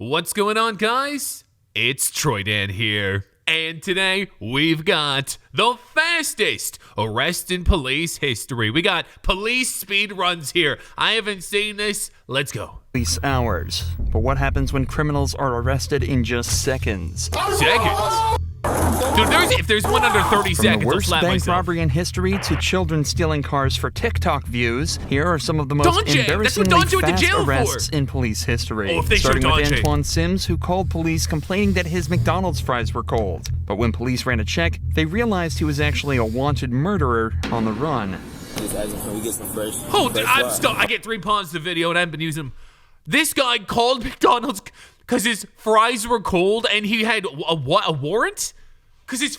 What's going on, guys? It's Troydan here, and today we've got the fastest arrest in police history. We got police speed runs here. I haven't seen this. Let's go. Police hours. But what happens when criminals are arrested in just seconds? Seconds? Dude, if there's one under 30 From seconds, the worst I'll slap bank myself. robbery in history to children stealing cars for TikTok views, here are some of the most embarrassingly fast arrests in police history. Oh, if they Starting show with Donjay. Antoine Sims, who called police complaining that his McDonald's fries were cold. But when police ran a check, they realized he was actually a wanted murderer on the run. I'm stuck. I get 3 pawns to video and I haven't been using them. This guy called McDonald's because his fries were cold and he had a warrant? Because his...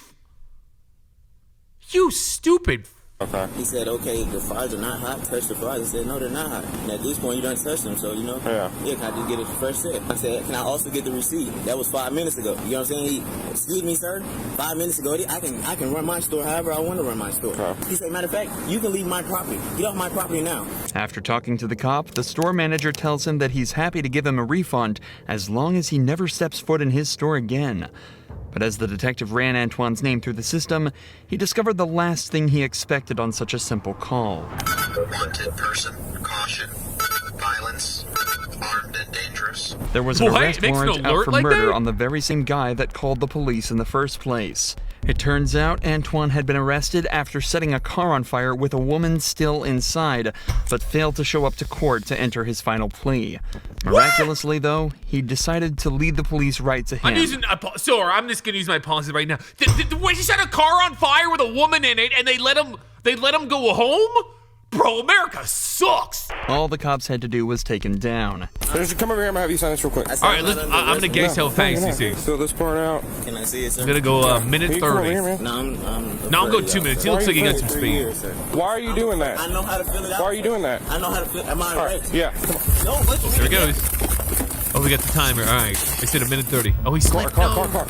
You stupid... Okay. He said, okay, the fries are not hot, touch the fries. I said, no, they're not hot. And at this point, you don't touch them, so, you know. Yeah, can I just get a fresh set? I said, can I also get the receipt? That was 5 minutes ago. You know what I'm saying? Excuse me, sir. 5 minutes ago, I can run my store however I want to run my store. Okay. He said, matter of fact, you can leave my property. Get off my property now. After talking to the cop, the store manager tells him that he's happy to give him a refund as long as he never steps foot in his store again. But as the detective ran Antoine's name through the system, he discovered the last thing he expected on such a simple call. Wanted person, caution, violence, armed and dangerous. There was an arrest warrant out for like murder that? on the very same guy that called the police in the first place. It turns out Antoine had been arrested after setting a car on fire with a woman still inside, but failed to show up to court to enter his final plea. Miraculously, though, he decided to lead the police right to him. I'm using I'm just gonna use my pauses right now. Wait, he set a car on fire with a woman in it, and they let him go home? Bro, America sucks. All the cops had to do was take him down. Come over here, I'm gonna have you sign this real quick. All right, I'm gonna guess how fast this is. Fill this part out. Can I see it, sir? I'm gonna go minute 30. Here, No, I'll go 2 minutes. He looks like he got some speed. Why are you doing that? I know how to fill it out. Why are you doing that? I know how to fill it. Am I right? Yeah. No, listen. There it goes. Oh, we got the timer. All right. I said a minute 30. Oh, he slipped. Car.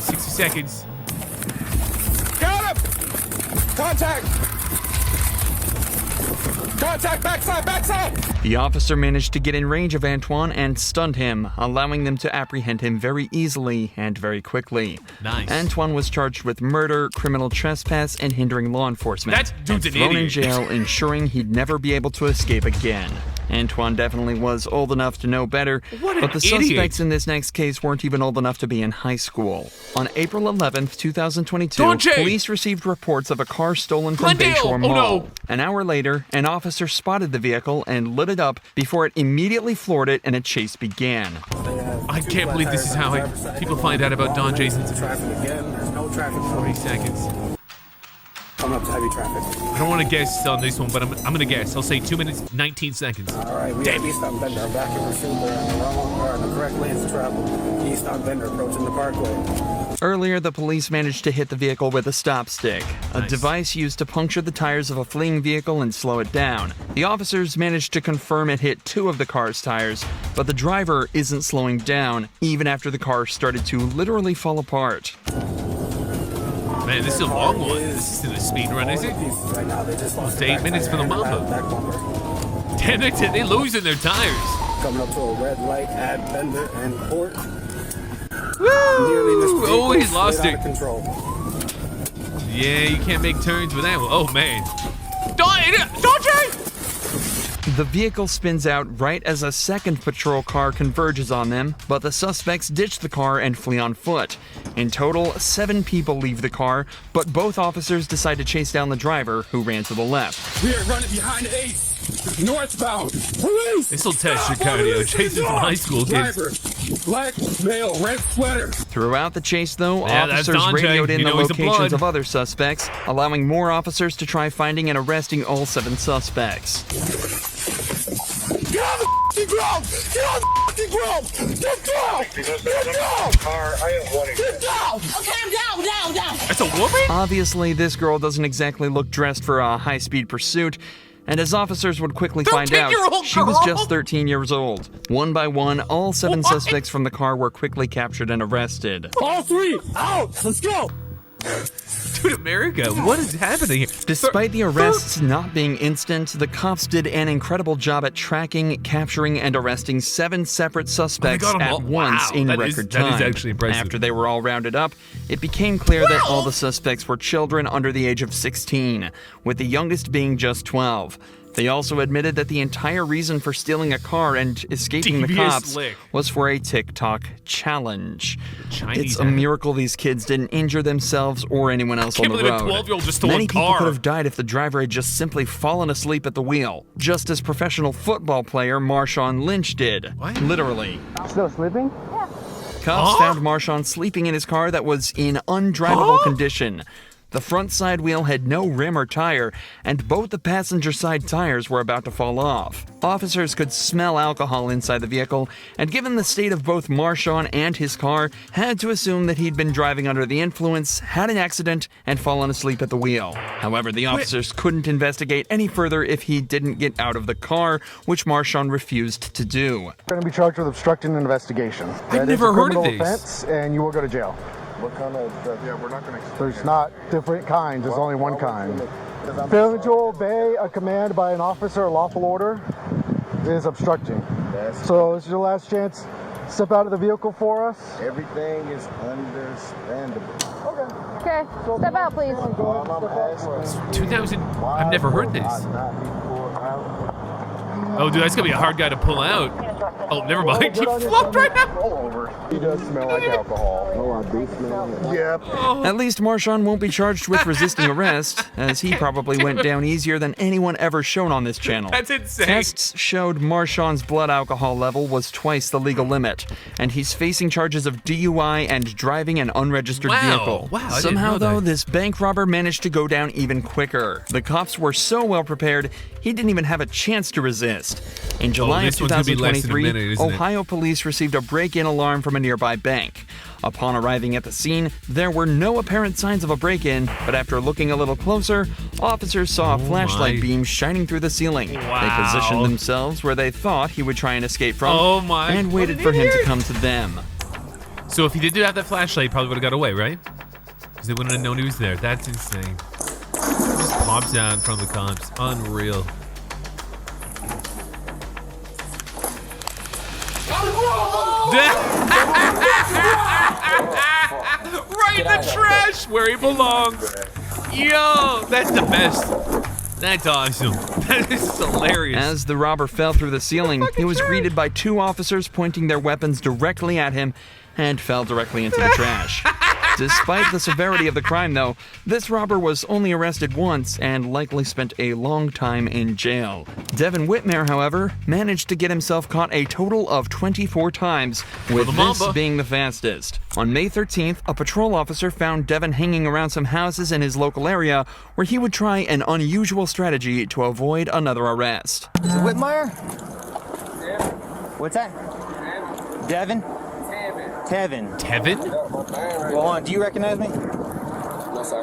60 seconds. Got him! Contact, backside! The officer managed to get in range of Antoine and stunned him, allowing them to apprehend him very easily and very quickly. Nice. Antoine was charged with murder, criminal trespass, and hindering law enforcement. That dude's an thrown in idiot. jail, ensuring he'd never be able to escape again. Antoine definitely was old enough to know better, What an but the idiot. suspects in this next case weren't even old enough to be in high school. On April 11th, 2022, Donjay! police received reports of a car stolen from Glendale! Bayshore Oh, Mall. no. An hour later, an officer spotted the vehicle and lit it up before it immediately floored it and a chase began. I can't believe this is how people find out about Don Jason's. Traffic again. There's no traffic. 40 seconds. Coming up to heavy traffic. I don't want to guess on this one, but I'm gonna guess. I'll say 2 minutes, 19 seconds. All right, we Damn have it. east on Bender. Back in pursuit. We're on the wrong or on the correct lanes to travel. East on Bender, approaching the parkway. Earlier, the police managed to hit the vehicle with a stop stick, a Nice. device used to puncture the tires of a fleeing vehicle and slow it down. The officers managed to confirm it hit 2 of the car's tires, but the driver isn't slowing down, even after the car started to literally fall apart. Man, this is a long one. This isn't a speed run, is it? Right now, they just lost It's 8 minutes for the Mamba. Damn it, they're losing their tires. Coming up to a red light at Bender and Port. Woo! Oh, he's lost it. Control. Yeah, you can't make turns with that one. Oh, man. Donjay! The vehicle spins out right as a second patrol car converges on them, but the suspects ditch the car and flee on foot. In total, 7 people leave the car, but both officers decide to chase down the driver, who ran to the left. We are running behind 8. Northbound. Police! This'll test your cardio. Chasing some high school kids. Driver. Black male, red sweater. Throughout the chase, though, Yeah, that's officers Donjay. radioed in You the know he's the locations blood. of other suspects, allowing more officers to try finding and arresting all 7 suspects. Get on the f***ing ground! Get on the f***ing ground! Get down! Get down! Car, I am wanting. Get down! Okay, I'm down. That's a woman? Obviously, this girl doesn't exactly look dressed for a high-speed pursuit, and as officers would quickly find out, 13-year-old she was girl? just 13 years old. One by one, all 7 What? suspects from the car were quickly captured and arrested. All 3, out! Let's go! to America? What is happening here? Despite the arrests not being instant, the cops did an incredible job at tracking, capturing, and arresting 7 separate suspects got 'em all. at once Wow, in that record is- that time. is actually impressive. After they were all rounded up, it became clear that all the suspects were children under the age of 16, with the youngest being just 12. They also admitted that the entire reason for stealing a car and escaping the Devious cops lick. was for a TikTok challenge. Chinese It's a act. miracle these kids didn't injure themselves or anyone else on Can't the believe road. a 12-year-old just stole a Many people car. could have died if the driver had just simply fallen asleep at the wheel, just as professional football player Marshawn Lynch did. What? Literally. Still sleeping? Cops found Marshawn sleeping in his car that was in undrivable condition. The front side wheel had no rim or tire, and both the passenger side tires were about to fall off. Officers could smell alcohol inside the vehicle, and given the state of both Marshawn and his car, had to assume that he'd been driving under the influence, had an accident, and fallen asleep at the wheel. However, the officers couldn't investigate any further if he didn't get out of the car, which Marshawn refused to do. You're going to be charged with obstructing an investigation. I've never heard of It's a these. criminal offense, and you will go to jail. What kind of? Yeah, we're not going to. There's not different kinds. There's only one kind. Failing to obey a command by an officer or lawful order is obstructing. So this is your last chance. Step out of the vehicle for us. Everything is understandable. Okay, step out, please. 2000. I've never heard this. Oh, dude, that's gonna be a hard guy to pull out. Oh, never mind. He flopped right now. He does smell like alcohol. Oh, I do smell it. Yep. At least Marshawn won't be charged with resisting arrest, as he probably went down easier than anyone ever shown on this channel. That's insane. Tests showed Marshawn's blood alcohol level was twice the legal limit, and he's facing charges of DUI and driving an unregistered vehicle. Wow, I didn't Somehow, know though, that. this bank robber managed to go down even quicker. The cops were so well prepared, he didn't even have a chance to resist. In July of this one's gonna be less than a 2023, minute, isn't it? Ohio police received a break-in alarm from a nearby bank. Upon arriving at the scene, there were no apparent signs of a break-in, but after looking a little closer, officers saw a flashlight my. beam shining through the ceiling. Wow. They positioned themselves where they thought he would try and escape from, Oh my. and What waited an for him to idiot. come to them. So if he did have that flashlight, he probably would have got away, right? Because they wouldn't have known he was there. That's insane. He just pops out in front of the cops. Unreal. Right in the trash where he belongs. Yo, that's the best. That's awesome. That is hilarious. As the robber fell through the ceiling, he was greeted by 2 officers pointing their weapons directly at him and fell directly into the trash. Despite the severity of the crime, though, this robber was only arrested once and likely spent a long time in jail. Devin Whitmere, however, managed to get himself caught a total of 24 times, with the this Mamba. being the fastest. On May 13th, a patrol officer found Devin hanging around some houses in his local area where he would try an unusual strategy to avoid another arrest. Is it Whitmire? What's that? Devin? Tevin. Tevin? Well, hold on, do you recognize me? No, sir.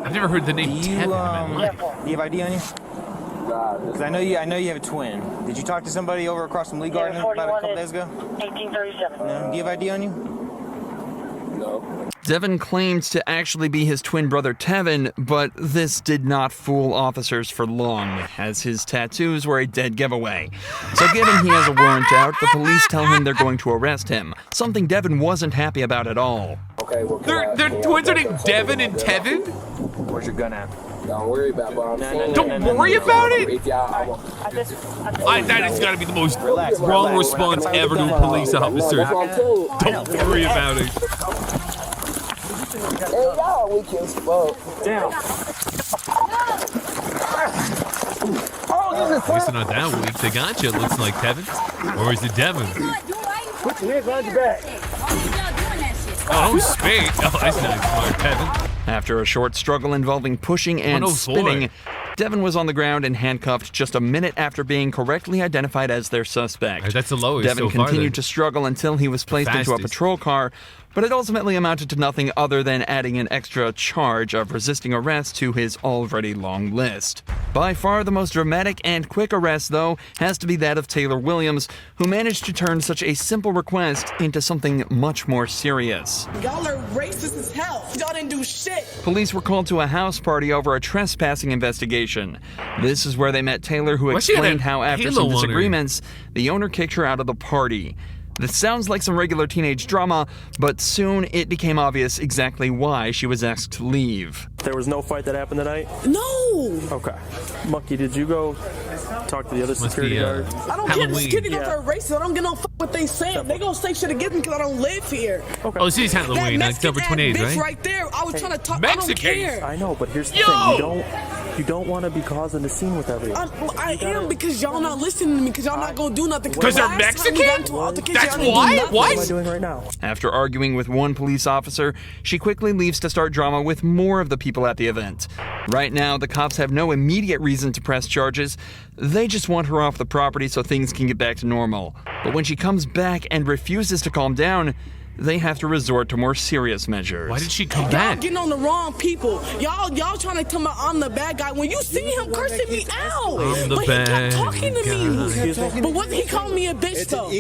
I've never heard the name Do you, Tevin in my life. do you have ID on you? Because I know you have a twin. Did you talk to somebody over across from Lee Garden about a couple days ago? 1837. No. Do you have ID on you? No. Devin claimed to actually be his twin brother Tevin, but this did not fool officers for long, as his tattoos were a dead giveaway. So given he has a warrant out, the police tell him they're going to arrest him, something Devin wasn't happy about at all. Okay, well, Their twins are named Devin and Tevin? Where's your gun at? Don't worry about it, but I'm saying. Don't worry about it? If y'all, That has got to be the most Relax, wrong relax. response ever to a police officer. that's what I'm told. Don't worry about it. Hey, y'all weak as fuck. Down. I guess they're not that weak. They got you, it looks like, Tevin. Or is it Devin? Put your hands behind your back. Oh, don't spit. Oh, that's not smart, Tevin. After a short struggle involving pushing and 104. spitting, Devin was on the ground and handcuffed just a minute after being correctly identified as their suspect. That's the lowest Devin so far, continued then. to struggle until he was placed into a Fastest. patrol car, but it ultimately amounted to nothing other than adding an extra charge of resisting arrest to his already long list. By far the most dramatic and quick arrest, though, has to be that of Taylor Williams, who managed to turn such a simple request into something much more serious. Y'all are racist as hell. Y'all didn't do shit. Police were called to a house party over a trespassing investigation. This is where they met Taylor, who explained how after some disagreements, the owner kicked her out of the party. This sounds like some regular teenage drama, but soon it became obvious exactly why she was asked to leave. There was no fight that happened tonight? No! Okay. Monkey, did you go talk to the other security guards? I don't care if security guards are racist. I don't get no fuck what they saying. They gonna say shit against me because I don't live here. Okay. Oh, she's Halloween, October 28th, right? Right there. I was trying to talk. Mexicans. I don't care. I know, but here's the thing. You don't want to be causing a scene with everyone. I am because y'all not listening to me because y'all not gonna do nothing. Because they're Mexican? That's why? What? What am I doing right now? After arguing with one police officer, she quickly leaves to start drama with more of the people at the event. Right now, the cops have no immediate reason to press charges. They just want her off the property so things can get back to normal. But when she comes back and refuses to calm down, they have to resort to more serious measures. Why did she come back? Y'all getting on the wrong people. Y'all trying to tell me I'm the bad guy when you see him cursing me out. I'm the but bad he kept talking to me. But wasn't he calling me a bitch though?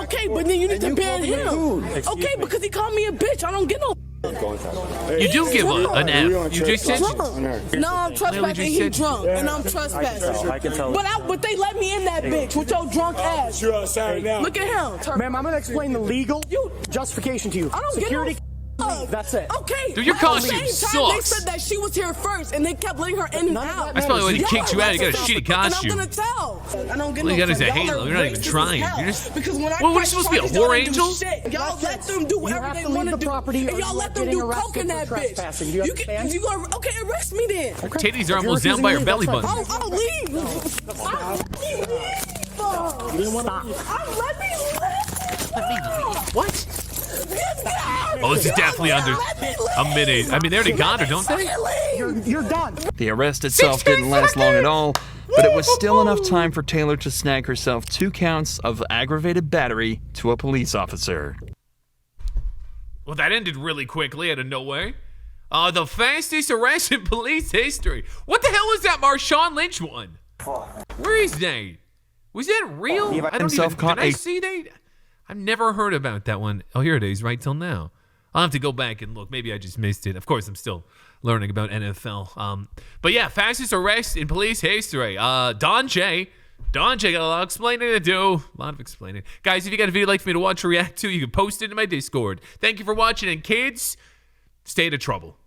Okay, but then you need to ban him. Okay, because he called me a bitch. I don't get no. You do give an F. You just said. No, I'm trespassing. He drunk, and I'm trespassing. I can tell. But they let me in that bitch with your drunk ass. You're outside now. Look at him. Ma'am, I'm gonna explain the legal justification to you. I don't Security. get no. That's it. Okay. Dude, your costume They sucks. said that she was here first, and they kept letting her in and out. That's probably why he kicked you out. You got a shitty costume. And I'm gonna tell. I don't get All no. you got is a y'all halo. are You're not even racist trying. as hell. You're just. Because when I What, what are you supposed to be, a whore angel? Y'all let them do whatever they want to do. And y'all let them do coke in that bitch. You gonna okay? Arrest me then. Titties are almost down by her belly button. I'll leave. Let me leave. What? Oh, this is definitely under a minute. I mean, they already got her, don't they? You're done. The arrest itself didn't last long at all, but it was still enough time for Taylor to snag herself 2 counts of aggravated battery to a police officer. Well, that ended really quickly out of nowhere. The fastest arrest in police history. What the hell was that Marshawn Lynch one? Where is that? Was that real? I don't even. Did I see that? I've never heard about that one. Oh, here it is, right till now. I'll have to go back and look. Maybe I just missed it. Of course, I'm still learning about NFL. But yeah, fastest arrest in police history. Don J got a lot of explaining to do. A lot of explaining. Guys, if you got a video you'd like for me to watch or react to, you can post it in my Discord. Thank you for watching, and kids, stay out of trouble.